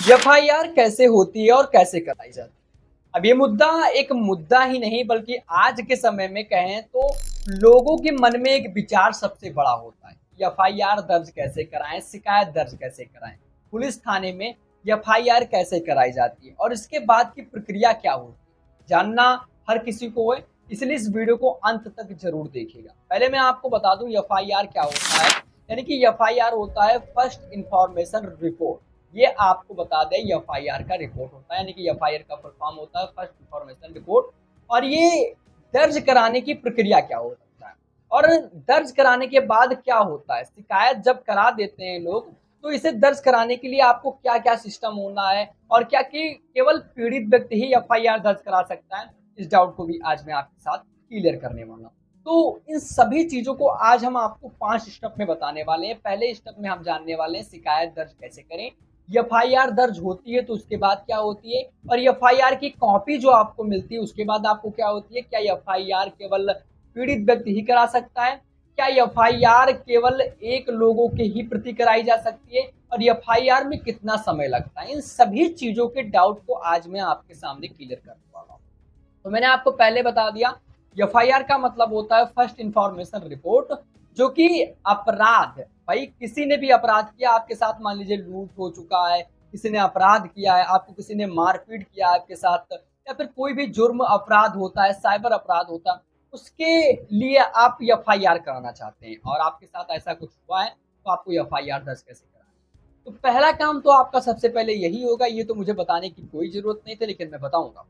FIR कैसे होती है और कैसे कराई जाती है। अब ये मुद्दा एक मुद्दा ही नहीं बल्कि आज के समय में कहें तो लोगों के मन में एक विचार सबसे बड़ा होता है। एफआईआर दर्ज कैसे कराएं, शिकायत दर्ज कैसे कराएं, पुलिस थाने में एफआईआर कैसे कराई जाती है और इसके बाद की प्रक्रिया क्या होती है, जानना हर किसी को है। इसलिए इस वीडियो को अंत तक जरूर देखिएगा। पहले मैं आपको बता दूं एफआईआर क्या होता है। यानी कि एफआईआर होता है फर्स्ट इंफॉर्मेशन रिपोर्ट। ये आपको बता दें एफआईआर का रिपोर्ट होता है, यानी कि एफआईआर का फुल फॉर्म होता है फर्स्ट इंफॉर्मेशन रिपोर्ट। और ये दर्ज कराने की प्रक्रिया क्या होता है और दर्ज कराने के बाद क्या होता है, शिकायत जब करा देते हैं लोग तो इसे दर्ज कराने के लिए आपको क्या क्या सिस्टम होना है और क्या कि केवल पीड़ित व्यक्ति ही एफआईआर दर्ज करा सकता है, इस डाउट को भी आज मैं आपके साथ क्लियर करने वाला हूँ। तो इन सभी चीजों को आज हम आपको 5 स्टेप में बताने वाले हैं। पहले स्टेप में हम जानने वाले हैं शिकायत दर्ज कैसे करें, एफआईआर दर्ज होती है तो उसके बाद क्या होती है, और एफआईआर की कॉपी जो आपको मिलती है उसके बाद आपको क्या होती है, क्या एफआईआर केवल पीड़ित व्यक्ति ही करा सकता है, क्या एफआईआर केवल एक लोगों के ही प्रति कराई जा सकती है और एफआईआर में कितना समय लगता है। इन सभी चीजों के डाउट को आज मैं आपके सामने क्लियर करने वाला हूँ। तो मैंने आपको पहले बता दिया एफआईआर का मतलब होता है फर्स्ट इंफॉर्मेशन रिपोर्ट, जो कि अपराध, भाई किसी ने भी अपराध किया आपके साथ, मान लीजिए लूट हो चुका है, किसी ने अपराध किया है, आपको किसी ने मारपीट किया है आपके साथ, या फिर कोई भी जुर्म अपराध होता है, साइबर अपराध होता है, उसके लिए आप एफआईआर कराना चाहते हैं और आपके साथ ऐसा कुछ हुआ है तो आपको एफआईआर दर्ज कैसे कराना है। तो पहला काम तो आपका सबसे पहले यही होगा, ये तो मुझे बताने की कोई जरूरत नहीं थी लेकिन मैं बताऊंगा।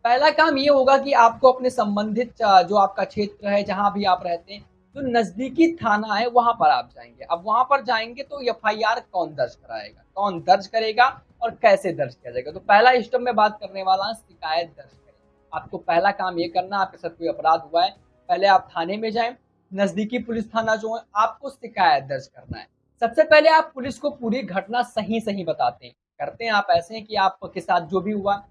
पहला काम ये होगा कि आपको अपने संबंधित जो आपका क्षेत्र है जहां भी आप रहते हैं, जो नजदीकी थाना है वहां पर आप जाएंगे। अब वहां पर जाएंगे तो एफआईआर कौन दर्ज कराएगा, कौन दर्ज करेगा और कैसे दर्ज किया जाएगा। तो पहला स्टेप में बात करने वाला हूं शिकायत दर्ज करें। आपको पहला काम ये करना, आपके साथ कोई अपराध हुआ है, पहले आप थाने में जाएं, नजदीकी पुलिस थाना जो है, आपको शिकायत दर्ज करना है। सबसे पहले आप पुलिस को पूरी घटना सही सही बताते हैं, करते हैं आप ऐसे हैं कि आपके साथ जो भी हुआ,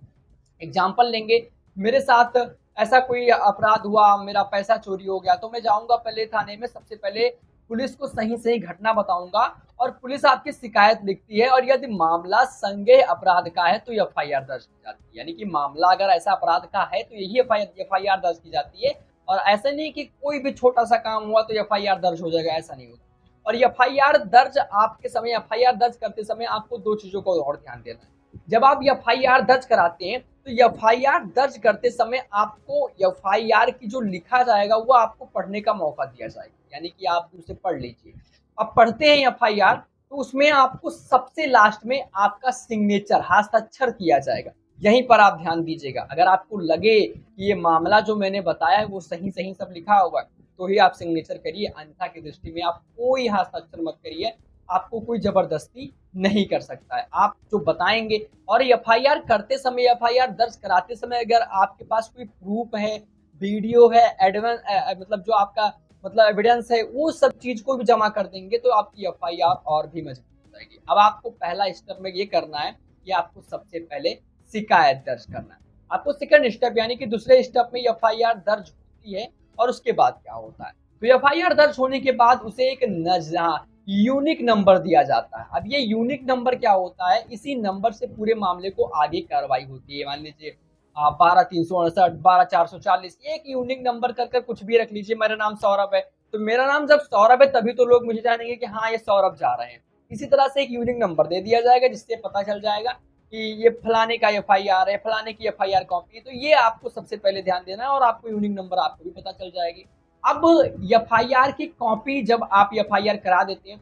एग्जाम्पल लेंगे, मेरे साथ ऐसा कोई अपराध हुआ, मेरा पैसा चोरी हो गया, तो मैं जाऊंगा पहले थाने में, सबसे पहले पुलिस को सही सही घटना बताऊंगा और पुलिस आपकी शिकायत लिखती है और यदि मामला संज्ञेय अपराध का है तो एफआईआर दर्ज की जाती है। यानी कि मामला अगर ऐसा अपराध का है तो यही एफआईआर दर्ज की जाती है। और ऐसा नहीं कि कोई भी छोटा सा काम हुआ तो एफआईआर दर्ज हो जाएगा, ऐसा नहीं होता। और एफआईआर दर्ज आपके समय, एफआईआर दर्ज करते समय आपको दो चीजों को और ध्यान देना है। जब आप एफआईआर दर्ज कराते हैं तो एफआईआर दर्ज करते समय आपको एफआईआर की जो लिखा जाएगा वो आपको पढ़ने का मौका दिया जाएगा। यानी कि आप उसे पढ़ लीजिए। अब पढ़ते हैं एफआईआर तो उसमें आपको सबसे लास्ट में आपका सिग्नेचर, हस्ताक्षर किया जाएगा। यहीं पर आप ध्यान दीजिएगा। अगर आपको लगे कि ये मामला जो मैंने बताया है वो सही सही सब लिखा होगा तो ही आप सिग्नेचर करिए, अन्यथा की दृष्टि में आप कोई हस्ताक्षर मत करिए। आपको कोई जबरदस्ती नहीं कर सकता है, आप जो बताएंगे। और एफआईआर करते समय, एफआईआर दर्ज कराते समय अगर आपके पास कोई प्रूफ है, वीडियो है, एडवांस मतलब जो आपका मतलब एविडेंस है, वो सब चीज को भी जमा कर देंगे तो आपकी एफआईआर और भी मजबूत हो जाएगी। अब आपको पहला स्टेप में ये करना है कि आपको सबसे पहले शिकायत दर्ज करना है। आपको सेकंड स्टेप यानी कि दूसरे स्टेप में एफआईआर दर्ज होती है और उसके बाद क्या होता है, तो एफआईआर दर्ज होने के बाद उसे एक यूनिक नंबर दिया जाता है। अब ये यूनिक नंबर क्या होता है, इसी नंबर से पूरे मामले को आगे कार्रवाई होती है। मान लीजिए 12/368, 12/440, एक यूनिक नंबर कर कुछ भी रख लीजिए। मेरा नाम सौरभ है तो मेरा नाम जब सौरभ है तभी तो लोग मुझे जानेंगे कि हाँ ये सौरभ जा रहे हैं। इसी तरह से एक यूनिक नंबर दे दिया जाएगा जिससे पता चल जाएगा कि ये फलाने का एफआईआर है, फलाने की एफआईआर कॉपी है। तो ये आपको सबसे पहले ध्यान देना है और आपको यूनिक नंबर आपको भी पता चल जाएगी। अब एफआईआर की कॉपी जब आप एफआईआर करा देते हैं,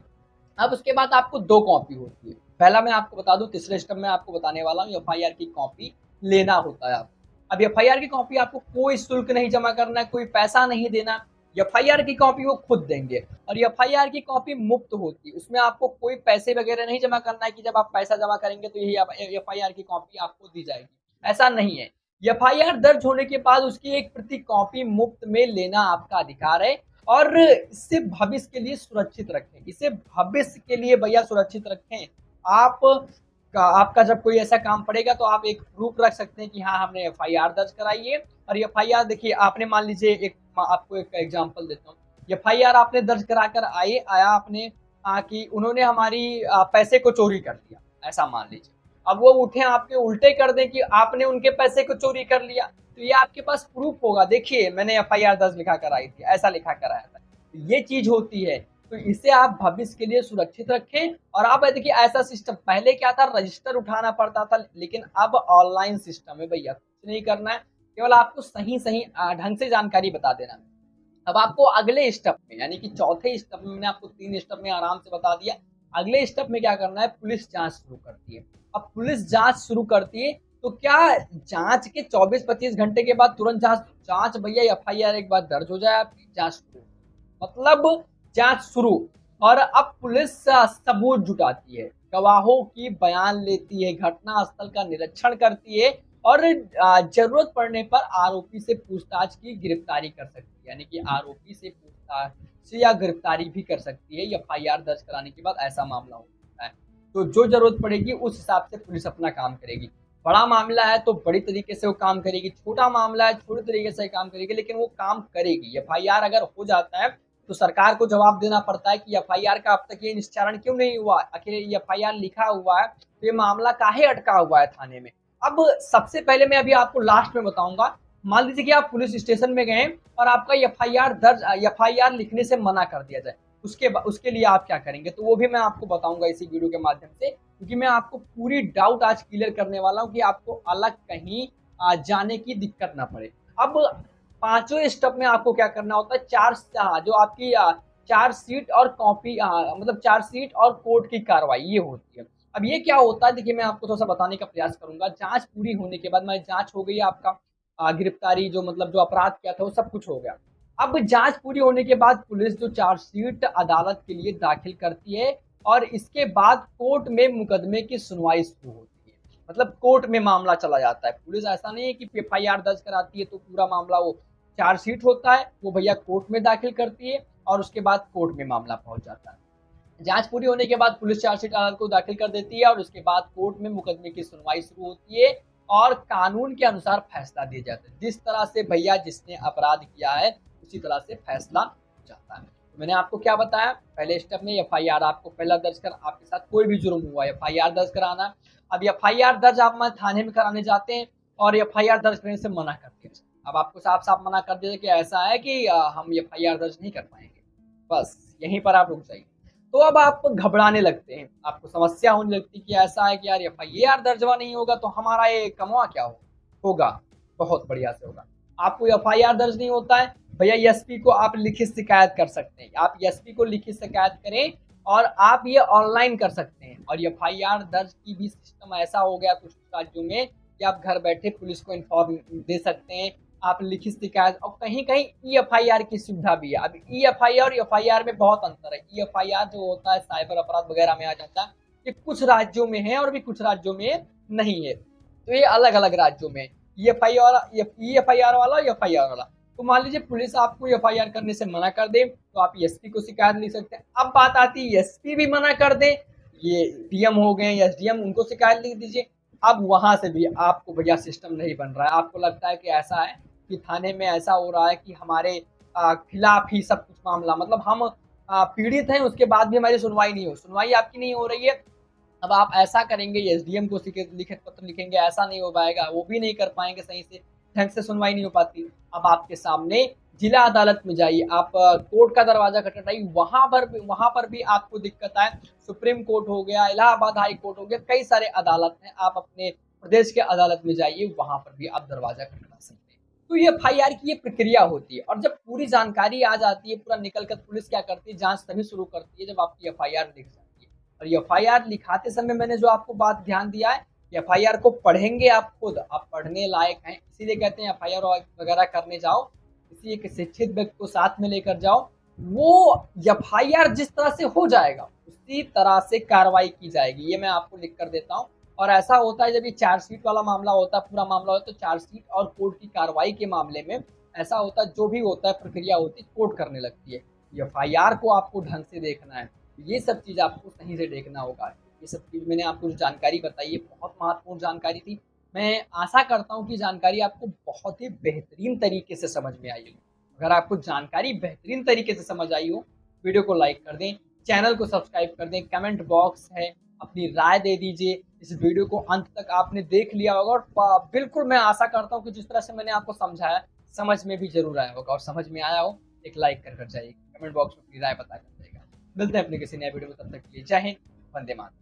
अब उसके बाद आपको दो कॉपी होती है। पहला मैं आपको बता दूं, तीसरे स्टेप में आपको बताने वाला हूँ, एफआईआर की कॉपी लेना होता है आपको। अब एफआईआर की कॉपी आपको कोई शुल्क नहीं जमा करना है, कोई पैसा नहीं देना। एफआईआर की कॉपी वो खुद देंगे और एफआईआर की कॉपी मुफ्त होती है, उसमें आपको कोई पैसे वगैरह नहीं जमा करना है कि जब आप पैसा जमा करेंगे तो यही एफआईआर की कॉपी आपको दी जाएगी, ऐसा नहीं है। एफआईआर दर्ज होने के बाद उसकी एक प्रति कॉपी मुफ्त में लेना आपका अधिकार है। और इसे भविष्य के लिए सुरक्षित रखें, इसे भविष्य के लिए भैया सुरक्षित रखें। आप आपका जब कोई ऐसा काम पड़ेगा तो आप एक प्रूफ रख सकते हैं कि हाँ हमने एफआईआर दर्ज कराई है। और एफआईआर देखिए, आपने मान लीजिए एक आपको एक एग्जांपल देता हूँ, एफआईआर आपने दर्ज करा कर आया आपने कि उन्होंने हमारी पैसे को चोरी कर लिया, ऐसा मान लीजिए। अब वो उठे आपके उल्टे कर दें कि आपने उनके पैसे को चोरी कर लिया, तो ये आपके पास प्रूफ होगा, देखिए मैंने एफआईआर दर्ज लिखा कर आई थी, ऐसा लिखा कर आया था। ये चीज होती है, तो इसे आप भविष्य के लिए सुरक्षित रखें। और आप देखिए ऐसा सिस्टम पहले क्या था, रजिस्टर उठाना पड़ता था, लेकिन अब ऑनलाइन सिस्टम है भैया, कुछ नहीं करना है, केवल आपको सही सही ढंग से जानकारी बता देना। अब आपको अगले स्टेप में, यानी कि चौथे स्टेप में, मैंने आपको 3 स्टेप में आराम से बता दिया। अगले स्टेप में क्या करना है, पुलिस जांच शुरू करती है। अब पुलिस जांच शुरू करती है तो क्या जांच के 24-25 घंटे के बाद तुरंत जांच जांच भैया एफआईआर एक बार दर्ज हो जाए आपकी, जांच शुरू, मतलब जांच शुरू। और अब पुलिस सबूत जुटाती है, गवाहों की बयान लेती है, घटना स्थल का निरीक्षण करती है और जरूरत पड़ने पर आरोपी से पूछताछ की गिरफ्तारी कर सकती है, यानी कि आरोपी से पूछताछ से या गिरफ्तारी भी कर सकती है। एफआईआर दर्ज कराने के बाद ऐसा मामला हो सकता है, तो जो जरूरत पड़ेगी उस हिसाब से पुलिस अपना काम करेगी। बड़ा मामला है तो बड़ी तरीके से वो काम करेगी, छोटा मामला है छोटे तरीके से काम करेगी, लेकिन वो काम करेगी। एफआईआर अगर हो जाता है तो सरकार को जवाब देना पड़ता है कि एफआईआर का अब तक ये निस्तारण क्यों नहीं हुआ, आखिर एफआईआर लिखा हुआ है तो ये मामला काहे अटका हुआ है थाने में। अब सबसे पहले मैं अभी आपको लास्ट में बताऊंगा, मान लीजिए कि आप पुलिस स्टेशन में गए और आपका एफआईआर लिखने से मना कर दिया जाए, उसके लिए आप क्या करेंगे, तो वो भी मैं आपको बताऊंगा इसी वीडियो के माध्यम से, क्योंकि मैं आपको पूरी डाउट आज क्लियर करने वाला हूं कि आपको अलग कहीं जाने की दिक्कत ना पड़े। अब पांचों स्टेप में आपको क्या करना होता है, जो आपकी चार्जशीट और कॉपी मतलब चार्जशीट और कोर्ट की कार्रवाई ये होती है। अब ये क्या होता है, देखिए मैं आपको थोड़ा सा बताने का प्रयास करूंगा। जांच पूरी होने के बाद, जांच हो गई आपका, गिरफ्तारी जो मतलब जो अपराध किया था वो सब कुछ हो गया। अब जांच पूरी होने के बाद पुलिस जो चार्जशीट अदालत के लिए दाखिल करती है और इसके बाद कोर्ट में मुकदमे की सुनवाई शुरू होती है, मतलब कोर्ट में मामला चला जाता है। पुलिस ऐसा नहीं है कि एफआईआर दर्ज कराती है तो पूरा मामला, वो चार्जशीट होता है वो भैया कोर्ट में दाखिल करती है और उसके बाद कोर्ट में मामला पहुंच जाता है। जांच पूरी होने के बाद पुलिस चार्जशीट अदालत को दाखिल कर देती है और उसके बाद कोर्ट में मुकदमे की सुनवाई शुरू होती है और कानून के अनुसार फैसला दिया जाता है। जिस तरह से भैया जिसने अपराध किया है उसी तरह से फैसला हो जाता है। तो मैंने आपको क्या बताया, पहले स्टेप में एफआईआर आपको पहला दर्ज कर, आपके साथ कोई भी जुर्म हुआ एफआईआर दर्ज कराना। अब एफआईआर दर्ज आप थाने में कराने जाते हैं और एफआईआर दर्ज करने से मना करते हैं। अब आपको साफ साफ मना कर दिया कि ऐसा है कि हम एफआईआर दर्ज नहीं कर पाएंगे, बस यहीं पर आप रुक जाइए। तो अब आप घबराने लगते हैं, आपको समस्या होने लगती है कि ऐसा है कि यार एफआईआर दर्जवा नहीं होगा तो हमारा ये कमवा क्या होगा, बहुत बढ़िया से होगा। आपको एफआईआर दर्ज नहीं होता है भैया, एसपी को आप लिखित शिकायत कर सकते हैं, आप एसपी को लिखित शिकायत करें और आप ये ऑनलाइन कर सकते हैं। और एफआईआर दर्ज की भी सिस्टम ऐसा हो गया कुछ राज्यों में कि आप घर बैठे पुलिस को इन्फॉर्म दे सकते हैं, आप लिखित शिकायत, और कहीं कहीं ईएफआईआर की सुविधा भी है। अब ईएफआईआर और एफआईआर में बहुत अंतर है। ईएफआईआर जो होता है साइबर अपराध वगैरह में आ जाता है, ये कुछ राज्यों में है और भी कुछ राज्यों में नहीं है, तो ये अलग अलग राज्यों में ईएफआईआर वाला और एफआईआर वाला। तो मान लीजिए पुलिस आपको एफआईआर करने से मना कर दे तो आप एसपी को शिकायत लिख सकते हैं। अब बात आती है एसपी भी मना कर दे, ये डीएम हो गए एसडीएम, उनको शिकायत लिख दीजिए। अब वहां से भी आपको भैया सिस्टम नहीं बन रहा है, आपको लगता है कि ऐसा है कि थाने में ऐसा हो रहा है कि हमारे खिलाफ ही सब कुछ मामला, मतलब हम पीड़ित हैं उसके बाद भी हमारी सुनवाई आपकी नहीं हो रही है। अब आप ऐसा करेंगे, एसडीएम को लिखित पत्र लिखेंगे, ऐसा नहीं हो पाएगा, वो भी नहीं कर पाएंगे सही से, ढंग से सुनवाई नहीं हो पाती। अब आपके सामने जिला अदालत में जाइए, आप कोर्ट का दरवाजा खटखटाइए, वहां पर भी आपको दिक्कत आए, सुप्रीम कोर्ट हो गया, इलाहाबाद हाई कोर्ट हो गया, कई सारे अदालत हैं, आप अपने प्रदेश के अदालत में जाइए, वहां पर भी आप दरवाजा खटखटा सकते हैं। तो ये एफआईआर की ये प्रक्रिया होती है और जब पूरी जानकारी आ जाती है, पूरा निकल कर पुलिस क्या करती है, जांच तभी शुरू करती है जब आपकी एफआईआर लिख जाती है। और एफआईआर लिखाते समय मैंने जो आपको बात ध्यान दिया है, एफआईआर को पढ़ेंगे आप खुद, आप पढ़ने लायक हैं, इसीलिए कहते हैं एफआईआर वगैरह करने जाओ किसी एक शिक्षित व्यक्ति को साथ में लेकर जाओ, वो एफआईआर जिस तरह से हो जाएगा उसी तरह से कार्रवाई की जाएगी। ये मैं आपको लिख कर देता हूँ। और ऐसा होता है जब ये चार्जशीट वाला मामला होता है, पूरा मामला होता है, तो चार्जशीट और कोर्ट की कार्रवाई के मामले में ऐसा होता है, जो भी होता है प्रक्रिया होती है कोर्ट करने लगती है। एफआईआर को आपको ढंग से देखना है, ये सब चीज़ आपको सही से देखना होगा। ये सब चीज़ मैंने आपको जो जानकारी बताई है बहुत महत्वपूर्ण जानकारी थी। मैं आशा करता हूँ कि जानकारी आपको बहुत ही बेहतरीन तरीके से समझ में आई हो। अगर आपको जानकारी बेहतरीन तरीके से समझ आई हो, वीडियो को लाइक कर दें, चैनल को सब्सक्राइब कर दें, कमेंट बॉक्स है, अपनी राय दे दीजिए। इस वीडियो को अंत तक आपने देख लिया होगा और बिल्कुल मैं आशा करता हूँ कि जिस तरह से मैंने आपको समझाया, समझ में भी ज़रूर आया होगा, और समझ में आया हो, एक लाइक कर जाइए, कमेंट बॉक्स में अपनी राय बता कर जाइएगा। मिलते हैं अपने किसी नए वीडियो में, तब तक के लिए जय हिंद, वंदे मातरम।